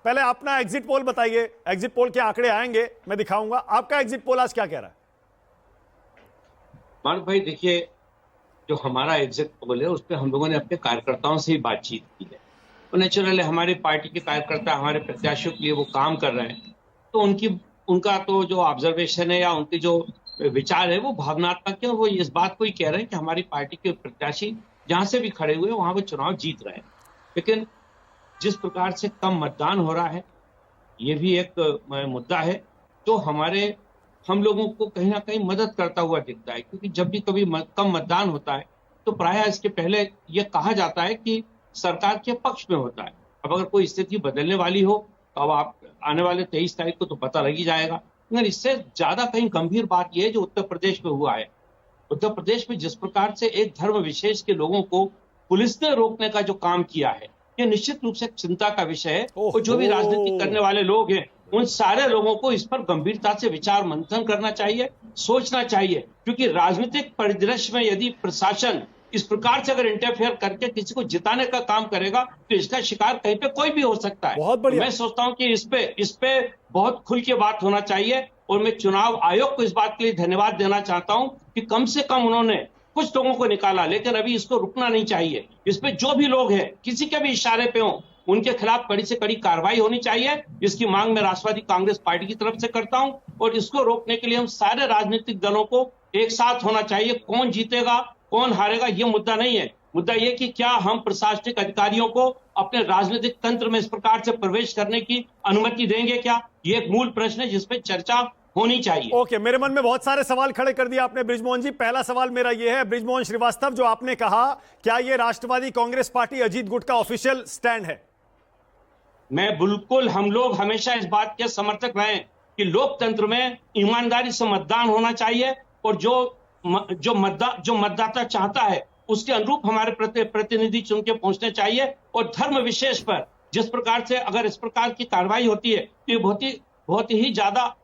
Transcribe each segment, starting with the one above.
पहले अपना exit poll बताइए, एग्जिट पोल के आंकड़े आएंगे, मैं दिखाऊंगा। आपका एग्जिट पोल आज क्या कह रहा है? मानव भाई देखिए, जो हमारा एग्जिट पोल है उस पर हम लोगों ने अपने कार्यकर्ताओं से ही बातचीत की है। तो नेचुरली हमारी पार्टी के कार्यकर्ता हमारे प्रत्याशियों के लिए वो काम कर रहे हैं, तो उनका तो जो ऑब्जर्वेशन है या उनके जो विचार है वो भावनात्मक है, और वो इस बात को ही कह रहे हैं कि हमारी पार्टी के प्रत्याशी जहां से भी खड़े हुए वहां वो चुनाव जीत रहे हैं। लेकिन जिस प्रकार से कम मतदान हो रहा है, ये भी एक मुद्दा है जो हम लोगों को कहीं ना कहीं मदद करता हुआ दिखता है, क्योंकि जब भी कभी कम मतदान होता है तो प्रायः इसके पहले ये कहा जाता है कि सरकार के पक्ष में होता है। अब अगर कोई स्थिति बदलने वाली हो तो अब आप आने वाले 23 तारीख को तो पता लग ही जाएगा। मगर इससे ज्यादा कहीं गंभीर बात यह है जो उत्तर प्रदेश में हुआ है। उत्तर प्रदेश में जिस प्रकार से एक धर्म विशेष के लोगों को पुलिस ने रोकने का जो काम किया है, ये निश्चित रूप से चिंता का विषय है। और जो भी राजनीति करने वाले लोग हैं उन सारे लोगों को इस पर गंभीरता से विचार मंथन करना चाहिए, सोचना चाहिए, क्योंकि राजनीतिक परिदृश्य में यदि प्रशासन इस प्रकार से अगर इंटरफेयर करके किसी को जिताने का काम करेगा तो इसका शिकार कहीं पे कोई भी हो सकता है। बहुत बढ़िया। मैं सोचता हूं कि इस पे बहुत खुल के बात होना चाहिए, और मैं चुनाव आयोग को इस बात के लिए धन्यवाद देना चाहता हूं कि कम से कम उन्होंने कुछ लोगों को निकाला, लेकिन अभी इसको रुकना नहीं चाहिए। इस पे जो भी लोग हैं किसी के भी इशारे पे हो उनके खिलाफ कड़ी से कड़ी कार्रवाई होनी चाहिए। इसकी मांग मैं राष्ट्रवादी कांग्रेस पार्टी की तरफ से करता हूं, और इसको रोकने के लिए हम सारे राजनीतिक दलों को एक साथ होना चाहिए। कौन जीतेगा कौन हारेगा ये मुद्दा नहीं है, मुद्दा ये कि क्या हम प्रशासनिक अधिकारियों को अपने राजनीतिक तंत्र में इस प्रकार से प्रवेश करने की अनुमति देंगे क्या? ये एक मूल प्रश्न है जिसपे चर्चा होनी चाहिए। ओके, मेरे मन में बहुत सारे सवाल खड़े कर दिए आपने बृजमोहन जी। पहला सवाल मेरा यह है, बृजमोहन श्रीवास्तव, जो आपने कहा, क्या यह राष्ट्रवादी कांग्रेस पार्टी अजीत गुट का ऑफिशियल स्टैंड है? मैं बिल्कुल, हम लोग हमेशा इस बात के समर्थक रहे कि लोकतंत्र में ईमानदारी से मतदान होना चाहिए, और जो मतदाता चाहता है उसके अनुरूप हमारे प्रतिनिधि चुन के पहुंचने चाहिए। और धर्म विशेष पर जिस प्रकार से अगर इस प्रकार की कार्रवाई होती है तो ये बहुत ही ज्यादा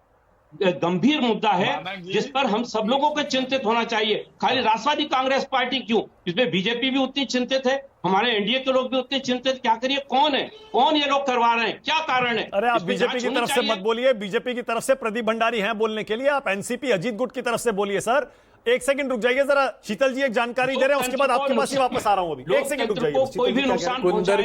गंभीर मुद्दा है जिस पर हम सब लोगों को चिंतित होना चाहिए। खाली राष्ट्रवादी कांग्रेस पार्टी क्यों, इसमें बीजेपी भी उतनी चिंतित है, हमारे एनडीए के लोग भी उतने चिंतित। क्या करिए, कौन ये लोग करवा रहे हैं, क्या कारण है? अरे आप बीजेपी की तरफ से मत बोलिए, बीजेपी की तरफ से प्रदीप भंडारी हैं बोलने के लिए, आप एनसीपी अजीत गुट की तरफ से बोलिए। सर एक सेकंड रुक जाइए जरा, शीतल जी एक जानकारी दे रहे हैं, उसके बाद आपके पास ही वापस आ रहा हूं। अभी एक सेकंड रुक जाइए। कोई भी नुकसान